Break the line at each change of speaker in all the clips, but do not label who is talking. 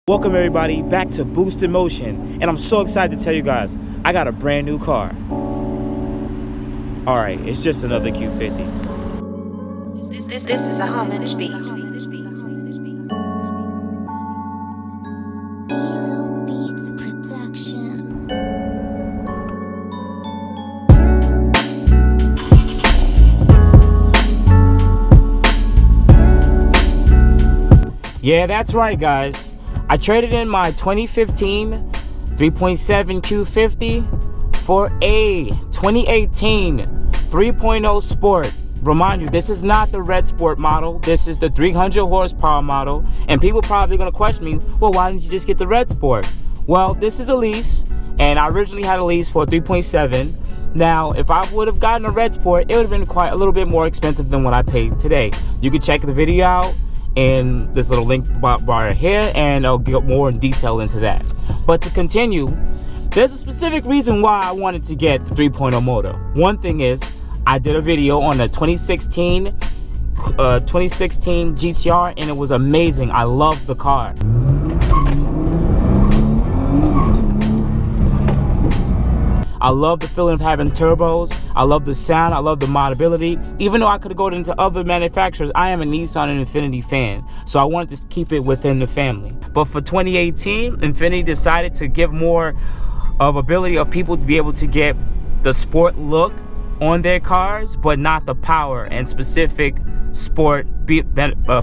Welcome everybody back to boostinmotion, and I'm so excited to tell you guys I got a brand new car. Alright, it's just another Q50.
This is a homage beat.
Yeah, that's right guys. I traded in my 2015 3.7 Q50 for a 2018 3.0 Sport. Remind you, this is not the REDSPORT model. This is the 300 horsepower model. And people probably gonna question me, well, why didn't you just get the REDSPORT? Well, this is a lease, and I originally had a lease for 3.7. Now, if I would have gotten a REDSPORT, it would have been quite a little bit more expensive than what I paid today. You can check the video out in this little link bar here, and I'll get more in detail into that. But to continue, there's a specific reason why I wanted to get the 3.0 motor. One thing is, I did a video on the 2016 GTR, and it was amazing. I loved the car. I love the feeling of having turbos. I love the sound. I love the modability. Even though I could have gone into other manufacturers, I am a Nissan and Infiniti fan, so I wanted to keep it within the family. But for 2018, Infiniti decided to give more of ability of people to be able to get the sport look on their cars, but not the power and specific sport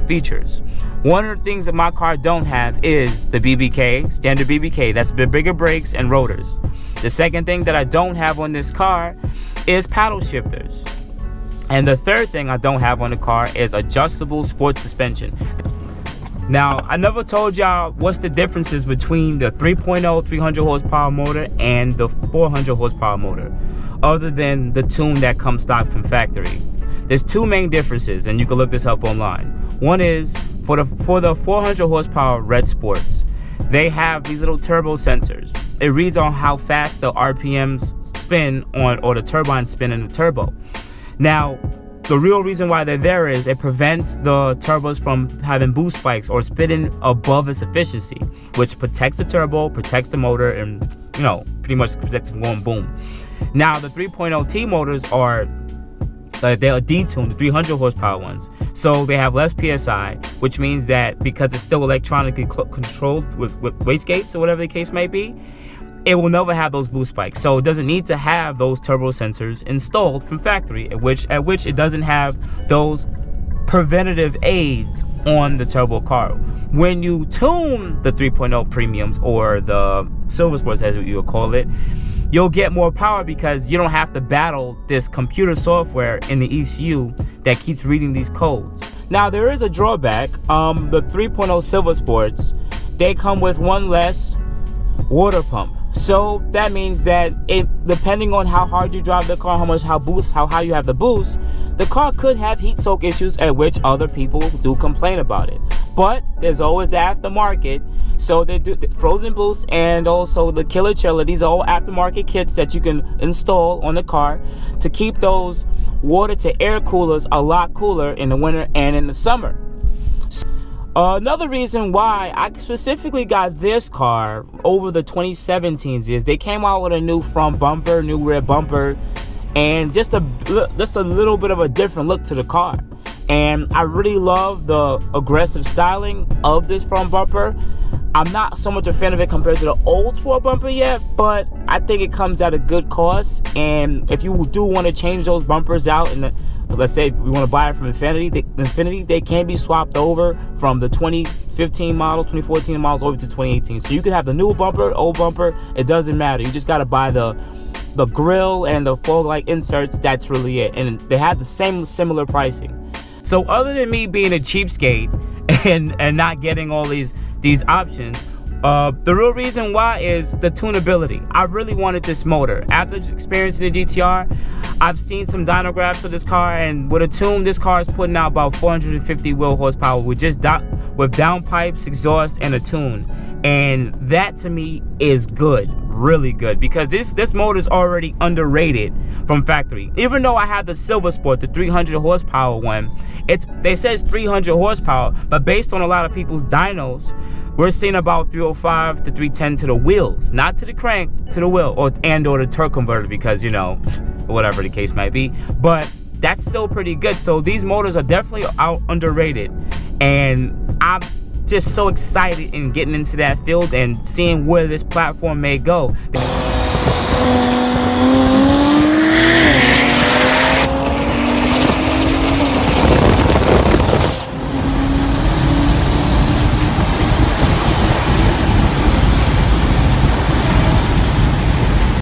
features. One of the things that my car don't have is the BBK, standard BBK. That's the bigger brakes and rotors. The second thing that I don't have on this car is paddle shifters. And the third thing I don't have on the car is adjustable sport suspension. Now, I never told y'all what's the differences between the 3.0 300 horsepower motor and the 400 horsepower motor, other than the tune that comes stock from factory. There's two main differences, and you can look this up online. One is for the 400 horsepower REDSPORTs, they have these little turbo sensors. It reads on how fast the RPMs spin on, or the turbine spin in the turbo. Now, the real reason why they're there is it prevents the turbos from having boost spikes or spinning above its efficiency, which protects the turbo, protects the motor, and, you know, pretty much protects from going boom. Now, the 3.0T motors are they're detuned, the 300 horsepower ones, so they have less PSI, which means that because it's still electronically controlled with wastegates or whatever the case may be, it will never have those boost spikes. So it doesn't need to have those turbo sensors installed from factory, at which it doesn't have those preventative aids on the turbo car. When you tune the 3.0 premiums, or the Silver Sports as you would call it, you'll get more power because you don't have to battle this computer software in the ECU that keeps reading these codes. Now, there is a drawback. The 3.0 Silver Sports, they come with one less water pump. So that means that depending on how hard you drive the car, how high you have the boost, the car could have heat soak issues, at which other people do complain about it. But there's always the aftermarket. So they do the frozen boost and also the killer chiller. These are all aftermarket kits that you can install on the car to keep those water to air coolers a lot cooler in the winter and in the summer. Another reason why I specifically got this car over the 2017s is they came out with a new front bumper, new rear bumper, and just a little bit of a different look to the car. And I really love the aggressive styling of this front bumper. I'm not so much a fan of it compared to the old Sport bumper yet, but I think it comes at a good cost. And if you do want to change those bumpers out, and let's say we want to buy it from Infiniti, they can be swapped over from the 2015 models, 2014 models over to 2018. So you can have the new bumper, old bumper, it doesn't matter. You just got to buy the grill and the fog light inserts. That's really it. And they have the similar pricing. So other than me being a cheapskate and not getting all these options, the real reason why is the tunability. I really wanted this motor. After experiencing the GTR, I've seen some dynographs of this car, and with a tune, this car is putting out about 450 wheel horsepower with downpipes, exhaust, and a tune. And that to me is good, really good, because this motor is already underrated from factory. Even though I have the Silver Sport, the 300 horsepower one, they say it's 300 horsepower, but based on a lot of people's dynos, we're seeing about 305 to 310 to the wheels, not to the crank, to the wheel, or the torque converter, because, you know, whatever the case might be. But that's still pretty good. So these motors are definitely underrated, and I'm just so excited in getting into that field and seeing where this platform may go.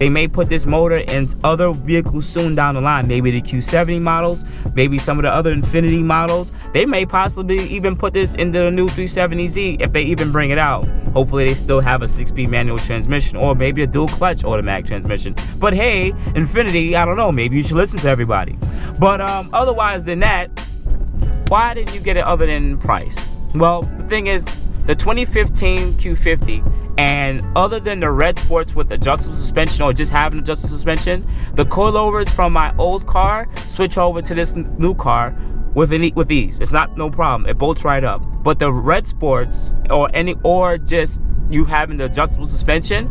They may put this motor in other vehicles soon down the line, maybe the Q70 models, maybe some of the other Infiniti models. They may possibly even put this into the new 370Z if they even bring it out. Hopefully they still have a 6-speed manual transmission, or maybe a dual clutch automatic transmission. But hey, Infiniti, I don't know, maybe you should listen to everybody. But otherwise than that, why didn't you get it other than price? Well, the thing is, the 2015 Q50, and other than the REDSPORTs with adjustable suspension or just having adjustable suspension, the coilovers from my old car switch over to this new car with ease. It's not no problem. It bolts right up. But the REDSPORTs or just you having the adjustable suspension,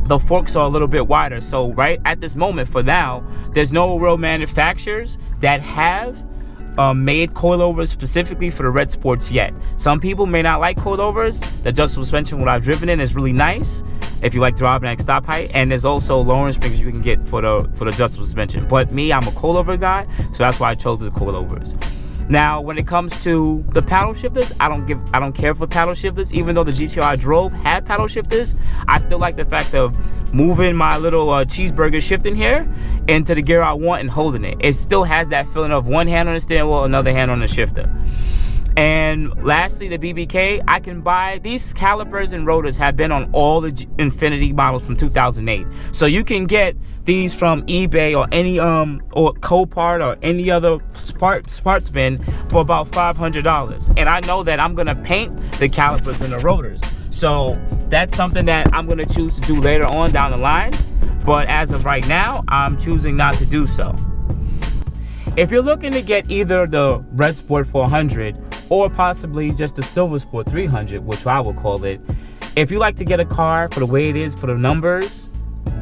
the forks are a little bit wider. So right at this moment, for now, there's no real manufacturers that have made coilovers specifically for the REDSPORTs yet. Some people may not like coilovers. The adjustable suspension, what I've driven in, is really nice if you like driving at stop height, and there's also lowering springs you can get for the adjustable suspension. But me, I'm a coilover guy, so that's why I chose the coilovers. Now, when it comes to the paddle shifters, I don't care for paddle shifters. Even though the GTR I drove had paddle shifters, I still like the fact of moving my little cheeseburger shifting here into the gear I want and holding it. It still has that feeling of one hand on the steering wheel, another hand on the shifter. And lastly, the BBK, I can buy these calipers and rotors have been on all the Infiniti models from 2008. So you can get these from eBay or any or Copart or any other parts bin for about $500. And I know that I'm gonna paint the calipers and the rotors. So that's something that I'm gonna choose to do later on down the line. But as of right now, I'm choosing not to do so. If you're looking to get either the REDSPORT 400 or possibly just the Silver Sport 300, which I will call it, if you like to get a car for the way it is, for the numbers,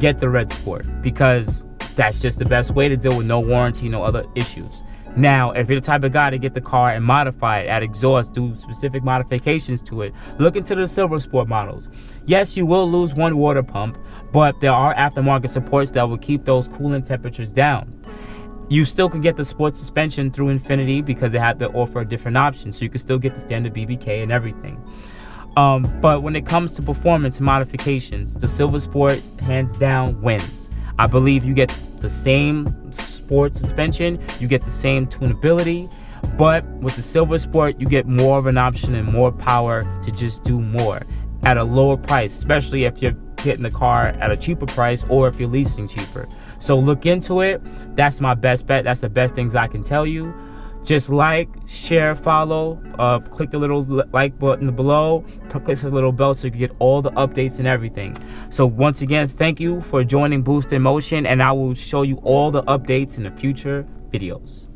get the REDSPORT, because that's just the best way to deal with no warranty, no other issues. Now, if you're the type of guy to get the car and modify it, add exhaust, do specific modifications to it, look into the Silver Sport models. Yes, you will lose one water pump, but there are aftermarket supports that will keep those coolant temperatures down. You still can get the sports suspension through Infiniti because they have to offer a different option, so you can still get the standard BBK and everything. But when it comes to performance and modifications, the Silver Sport hands down wins. I believe you get the same sport suspension, you get the same tunability, but with the Silver Sport you get more of an option and more power to just do more at a lower price, especially if you're getting the car at a cheaper price or if you're leasing cheaper. So look into it. That's my best bet. That's the best things I can tell you. Just like, share, follow, click the little like button below, click the little bell so you can get all the updates and everything. So once again, thank you for joining Boost in Motion, and I will show you all the updates in the future videos.